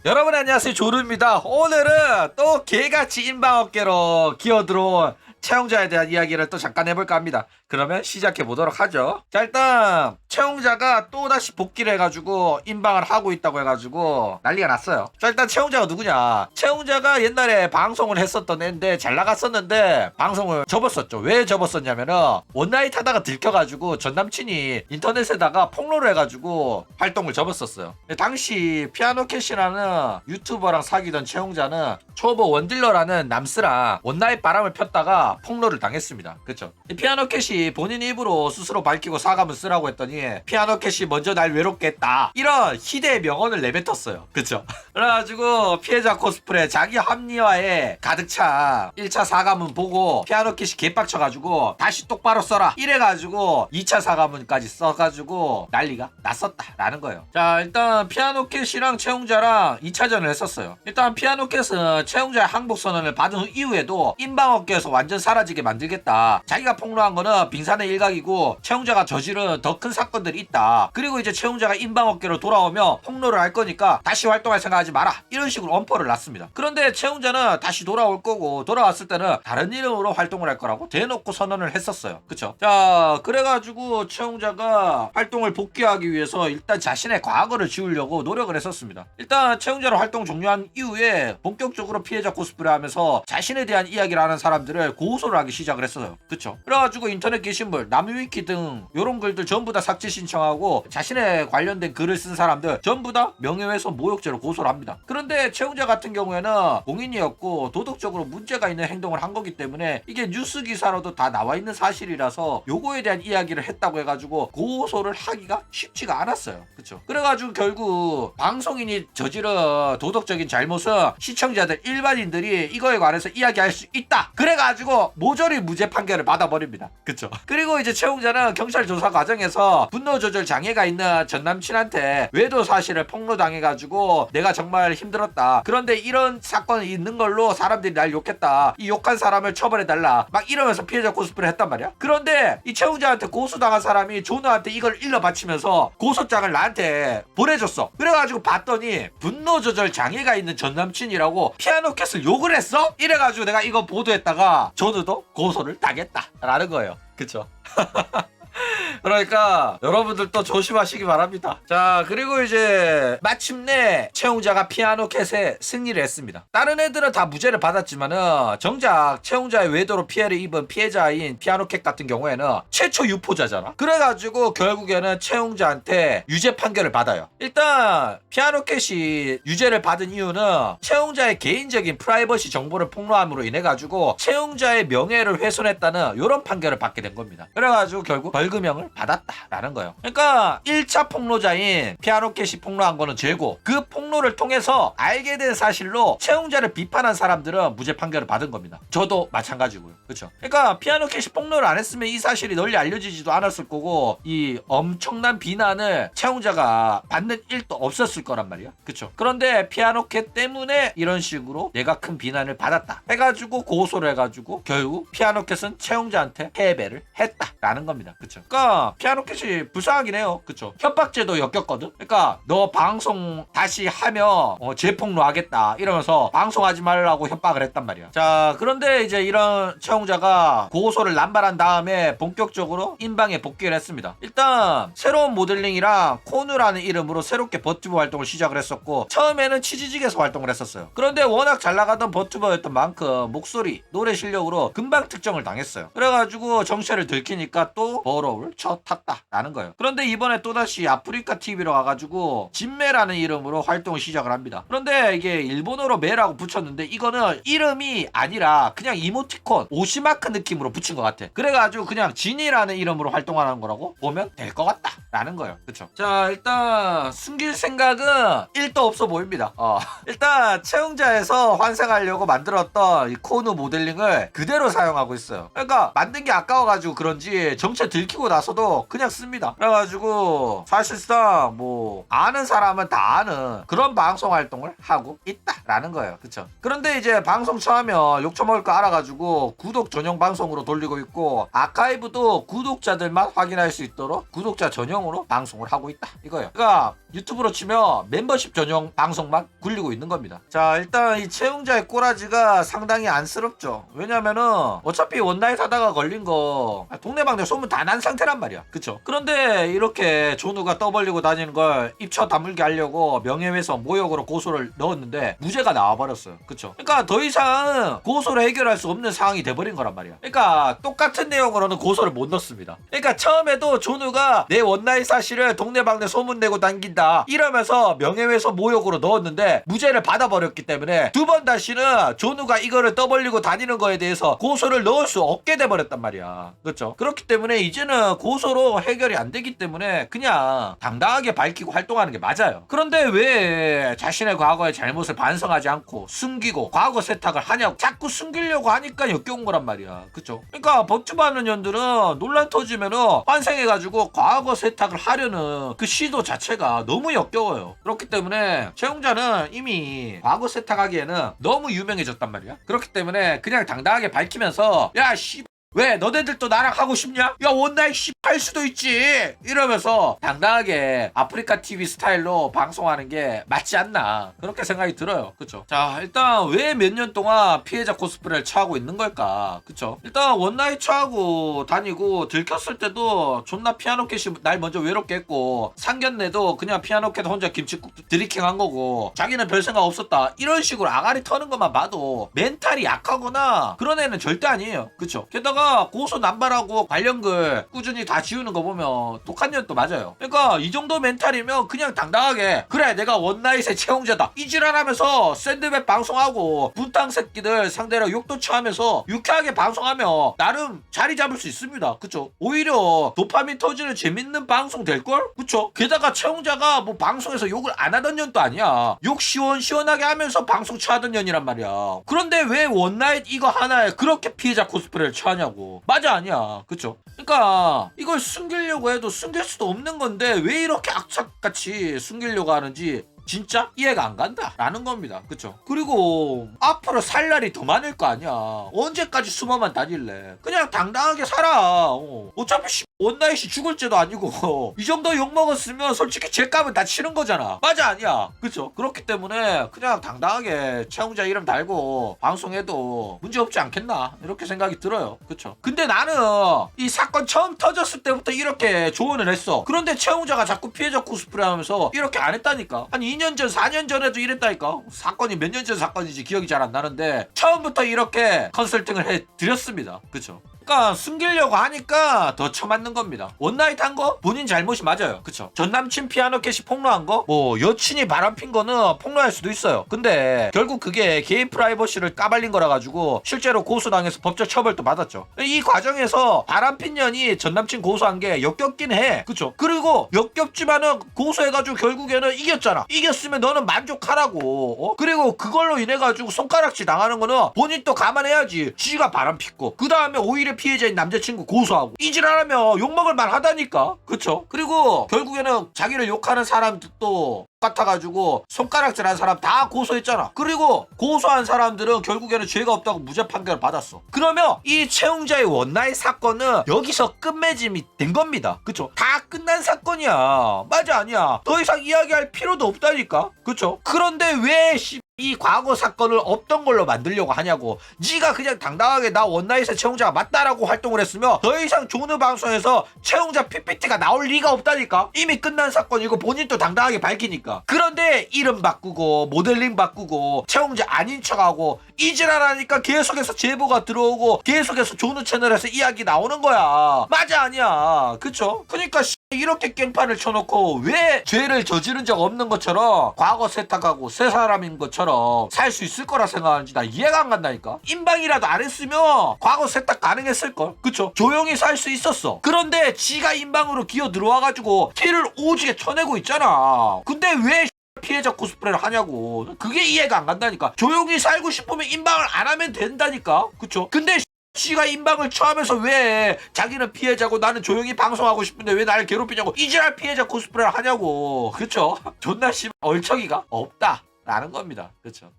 여러분 안녕하세요, 조루입니다. 오늘은 또 개같이 인방업계로 기어들어온 채용자에 대한 이야기를 또 잠깐 해볼까 합니다. 그러면 시작해 보도록 하죠. 자, 일단 채용자가 또다시 복귀를 해가지고 인방을 하고 있다고 해가지고 난리가 났어요. 자, 일단 채용자가 누구냐. 채용자가 옛날에 방송을 했었던 애인데 잘 나갔었는데 방송을 접었었죠. 왜 접었었냐면은 원나잇 하다가 들켜가지고 전 남친이 인터넷에다가 폭로를 해가지고 활동을 접었었어요. 당시 피아노캣이라는 유튜버랑 사귀던 채용자는 초보 원딜러라는 남스랑 원나잇 바람을 폈다가 폭로를 당했습니다. 그쵸? 피아노캣이 본인 입으로 스스로 밝히고 사과문 쓰라고 했더니 피아노캣이 먼저 날 외롭게 했다, 이런 희대의 명언을 내뱉었어요. 그쵸? 그래가지고 피해자 코스프레 자기 합리화에 가득 찬 1차 사과문 보고 피아노캣이 개빡쳐가지고 다시 똑바로 써라 이래가지고 2차 사과문까지 써가지고 난리가 났었다 라는 거예요. 자, 일단 피아노캣이랑 채용자랑 2차전을 했었어요. 일단 피아노캣은 채용자의 항복 선언을 받은 이후에도 인방업계에서 완전 사라지게 만들겠다, 자기가 폭로한 거는 빙산의 일각이고 채용자가 저지른 더 큰 사건들이 있다, 그리고 이제 채용자가 인방업계로 돌아오며 폭로를 할 거니까 다시 활동할 생각하지 마라, 이런 식으로 엄포를 놨습니다. 그런데 채용자는 다시 돌아올 거고 돌아왔을 때는 다른 이름으로 활동을 할 거라고 대놓고 선언을 했었어요. 그쵸? 자, 그래가지고 채용자가 활동을 복귀하기 위해서 일단 자신의 과거를 지우려고 노력을 했었습니다. 일단 채용자로 활동 종료한 이후에 본격적으로 피해자 코스프레 하면서 자신에 대한 이야기를 하는 사람들을 고소를 하기 시작을 했어요. 그쵸? 그래가지고 인터넷 게시물, 남위위키 등 요런 글들 전부 다 삭제 신청하고 자신에 관련된 글을 쓴 사람들 전부 다 명예훼손 모욕죄로 고소를 합니다. 그런데 채용자 같은 경우에는 공인이었고 도덕적으로 문제가 있는 행동을 한 거기 때문에 이게 뉴스 기사로도 다 나와 있는 사실이라서 요거에 대한 이야기를 했다고 해가지고 고소를 하기가 쉽지가 않았어요. 그쵸? 그래가지고 결국 방송인이 저지른 도덕적인 잘못은 시청자들 일반인들이 이거에 관해서 이야기할 수 있다, 그래가지고 모조리 무죄 판결을 받아버립니다. 그쵸? 그리고 이제 채용자는 경찰 조사 과정에서 분노 조절 장애가 있는 전 남친한테 외도 사실을 폭로당해가지고 내가 정말 힘들었다, 그런데 이런 사건이 있는 걸로 사람들이 날 욕했다, 이 욕한 사람을 처벌해달라, 막 이러면서 피해자 코스프레 했단 말이야. 그런데 이 채용자한테 고소당한 사람이 조너한테 이걸 일러 바치면서 고소장을 나한테 보내줬어. 그래가지고 봤더니 분노 조절 장애가 있는 전 남친이라고 피아노캣을 욕을 했어? 이래가지고 내가 이거 보도했다가 조너도 고소를 당했다 라는 거예요. 그쵸? 그러니까 여러분들도 조심하시기 바랍니다. 자, 그리고 이제 마침내 채용자가 피아노캣에 승리를 했습니다. 다른 애들은 다 무죄를 받았지만은 정작 채용자의 외도로 피해를 입은 피해자인 피아노캣 같은 경우에는 최초 유포자잖아. 그래가지고 결국에는 채용자한테 유죄 판결을 받아요. 일단 피아노캣이 유죄를 받은 이유는 채용자의 개인적인 프라이버시 정보를 폭로함으로 인해 가지고 채용자의 명예를 훼손했다는 이런 판결을 받게 된 겁니다. 그래가지고 결국 벌금형을 받았다라는 거예요. 그러니까 1차 폭로자인 피아노캣이 폭로한 거는 죄고, 그 폭로를 통해서 알게 된 사실로 채용자를 비판한 사람들은 무죄 판결을 받은 겁니다. 저도 마찬가지고요. 그렇죠? 그러니까 피아노캣이 폭로를 안 했으면 이 사실이 널리 알려지지도 않았을 거고 이 엄청난 비난을 채용자가 받는 일도 없었을 거란 말이야. 그렇죠? 그런데 피아노캣 때문에 이런 식으로 내가 큰 비난을 받았다 해가지고 고소를 해가지고 결국 피아노캣은 채용자한테 패배를 했다라는 겁니다. 그쵸? 그러니까 피아노캣이 불쌍하긴 해요. 그쵸? 협박죄도 엮였거든. 그러니까 너 방송 다시 하면 재폭로 하겠다 이러면서 방송하지 말라고 협박을 했단 말이야. 자, 그런데 이제 이런 채용자가 고소를 남발한 다음에 본격적으로 인방에 복귀를 했습니다. 일단 새로운 모델링이랑 코누라는 이름으로 새롭게 버튜버 활동을 시작을 했었고, 처음에는 치지직에서 활동을 했었어요. 그런데 워낙 잘 나가던 버튜버였던 만큼 목소리, 노래 실력으로 금방 특정을 당했어요. 그래가지고 정체를 들키니까 또 버러울 쳤탔다라는 거예요. 그런데 이번에 또다시 아프리카 TV로 가가지고 진매라는 이름으로 활동을 시작을 합니다. 그런데 이게 일본어로 매라고 붙였는데 이거는 이름이 아니라 그냥 이모티콘 오시마크 느낌으로 붙인 것 같아. 그래가지고 그냥 진이라는 이름으로 활동하는 거라고 보면 될 것 같다 라는 거예요. 그쵸? 자, 일단 숨길 생각은 1도 없어 보입니다. 일단 채용자에서 환생하려고 만들었던 이 코누 모델링을 그대로 사용하고 있어요. 그러니까 만든 게 아까워가지고 그런지 정체 들키 들키고 나서도 그냥 씁니다. 그래가지고 사실상 뭐 아는 사람은 다 아는 그런 방송 활동을 하고 있다라는 거예요. 그쵸? 그런데 이제 방송 처하면 욕 처먹을 거 알아가지고 구독 전용 방송으로 돌리고 있고, 아카이브도 구독자들만 확인할 수 있도록 구독자 전용으로 방송을 하고 있다 이거예요. 그러니까 유튜브로 치면 멤버십 전용 방송만 굴리고 있는 겁니다. 자, 일단 이 채용자의 꼬라지가 상당히 안쓰럽죠. 왜냐면은 어차피 원나잇 하다가 걸린 거 동네방네 소문 다 난 상태란 말이야. 그쵸? 그런데 이렇게 존우가 떠벌리고 다니는 걸 입처 다물게 하려고 명예훼손 모욕으로 고소를 넣었는데 무죄가 나와버렸어요. 그쵸? 그러니까 더 이상 고소를 해결할 수 없는 상황이 돼버린 거란 말이야. 그러니까 똑같은 내용으로는 고소를 못 넣습니다. 그러니까 처음에도 존우가 내 원나잇 사실을 동네방네 소문내고 당긴다 이러면서 명예훼손 모욕으로 넣었는데 무죄를 받아버렸기 때문에 두 번 다시는 존우가 이거를 떠벌리고 다니는 거에 대해서 고소를 넣을 수 없게 돼버렸단 말이야. 그렇죠? 그렇기 때문에 이제는 고소로 해결이 안 되기 때문에 그냥 당당하게 밝히고 활동하는 게 맞아요. 그런데 왜 자신의 과거의 잘못을 반성하지 않고 숨기고 과거 세탁을 하냐고. 자꾸 숨기려고 하니까 역겨운 거란 말이야. 그쵸? 그러니까 법주하는 년들은 논란 터지면은 환생해가지고 과거 세탁을 하려는 그 시도 자체가 너무 역겨워요. 그렇기 때문에 채용자는 이미 과거 세탁하기에는 너무 유명해졌단 말이야. 그렇기 때문에 그냥 당당하게 밝히면서 야 씨, 왜 너네들도 나랑 하고 싶냐? 야 원나잇 씨 할 수도 있지 이러면서 당당하게 아프리카 TV 스타일로 방송하는 게 맞지 않나 그렇게 생각이 들어요. 그쵸? 자, 일단 왜 몇 년 동안 피해자 코스프레를 처하고 있는 걸까? 그쵸? 일단 원나잇 처하고 다니고 들켰을 때도 존나 피아노캣이 날 먼저 외롭게 했고, 상견례도 그냥 피아노캣 혼자 김치국 드리킹 한 거고 자기는 별 생각 없었다 이런 식으로 아가리 터는 것만 봐도 멘탈이 약하거나 그런 애는 절대 아니에요. 그쵸? 게다가 고소 남발하고 관련 글 꾸준히 다 지우는 거 보면 독한 년도 맞아요. 그러니까 이 정도 멘탈이면 그냥 당당하게 그래 내가 원나잇의 채용자다 이지랄하면서 샌드백 방송하고 분탕 새끼들 상대로 욕도 처하면서 유쾌하게 방송하면 나름 자리 잡을 수 있습니다. 그쵸? 오히려 도파민 터지는 재밌는 방송 될걸? 그쵸? 게다가 채용자가 뭐 방송에서 욕을 안 하던 년도 아니야. 욕 시원시원하게 하면서 방송 처하던 년이란 말이야. 그런데 왜 원나잇 이거 하나에 그렇게 피해자 코스프레를 처하냐고. 맞아 아니야. 그쵸? 그러니까 이걸 숨기려고 해도 숨길 수도 없는 건데 왜 이렇게 악착같이 숨기려고 하는지 진짜 이해가 안 간다 라는 겁니다. 그쵸? 그리고 앞으로 살 날이 더 많을 거 아니야. 언제까지 숨어만 다닐래. 그냥 당당하게 살아. 어차피 원나잇이 죽을지도 아니고 이 정도 욕먹었으면 솔직히 죗값은 다 치는 거잖아. 맞아 아니야. 그쵸? 그렇기 때문에 그냥 당당하게 채용자 이름 달고 방송해도 문제없지 않겠나 이렇게 생각이 들어요. 그쵸? 근데 나는 이 사건 처음 터졌을 때부터 이렇게 조언을 했어. 그런데 채용자가 자꾸 피해자 코스프레 하면서 이렇게 안 했다니까. 한 2년 전 4년 전에도 이랬다니까. 사건이 몇 년 전 사건인지 기억이 잘 안 나는데 처음부터 이렇게 컨설팅을 해드렸습니다. 그쵸? 그러니까 숨기려고 하니까 더 처맞는 겁니다. 원나잇 한 거 본인 잘못이 맞아요. 그쵸? 전 남친 피아노캣이 폭로한 거 뭐 여친이 바람핀 거는 폭로할 수도 있어요. 근데 결국 그게 개인 프라이버시를 까발린 거라 가지고 실제로 고소당해서 법적 처벌도 받았죠. 이 과정에서 바람핀 년이 전 남친 고소한 게 역겹긴 해. 그쵸? 그리고 역겹지만은 고소해가지고 결국에는 이겼잖아. 이겼으면 너는 만족하라고. 그리고 그걸로 인해 가지고 손가락질 당하는 거는 본인 또 감안해야지. 지가 바람피고 그 다음에 오히려 피해자인 남자친구 고소하고 이질하면 욕먹을 만하다니까. 그쵸? 그리고 결국에는 자기를 욕하는 사람도 같아가지고 손가락질한 사람 다 고소했잖아. 그리고 고소한 사람들은 결국에는 죄가 없다고 무죄 판결을 받았어. 그러면 이 채용자의 원나잇 사건은 여기서 끝맺음이 된 겁니다. 그쵸? 다 끝난 사건이야. 맞아 아니야. 더 이상 이야기할 필요도 없다니까. 그쵸? 그런데 왜 이 과거 사건을 없던 걸로 만들려고 하냐고. 네가 그냥 당당하게 나 원나잇의 채용자가 맞다라고 활동을 했으면 더 이상 조느 방송에서 채용자 PPT가 나올 리가 없다니까. 이미 끝난 사건이고 본인도 당당하게 밝히니까. 그런데 이름 바꾸고 모델링 바꾸고 채용자 아닌 척하고 이질하라니까 계속해서 제보가 들어오고 계속해서 조느 채널에서 이야기 나오는 거야. 맞아 아니야. 그쵸? 그러니까 이렇게 깽판을 쳐놓고 왜 죄를 저지른 적 없는 것처럼 과거 세탁하고 새 사람인 것처럼 살 수 있을 거라 생각하는지 나 이해가 안 간다니까. 인방이라도 안 했으면 과거 세탁 가능했을걸. 그쵸? 조용히 살 수 있었어. 그런데 지가 인방으로 기어 들어와가지고 티를 오지게 쳐내고 있잖아. 근데 왜 피해자 코스프레를 하냐고. 그게 이해가 안 간다니까. 조용히 살고 싶으면 인방을 안 하면 된다니까. 그쵸? 근데 지가 임방을 처하면서 왜 자기는 피해자고 나는 조용히 방송하고 싶은데 왜 나를 괴롭히냐고 이지랄 피해자 코스프레를 하냐고. 그쵸? 존나 얼척이가 없다 라는 겁니다. 그쵸?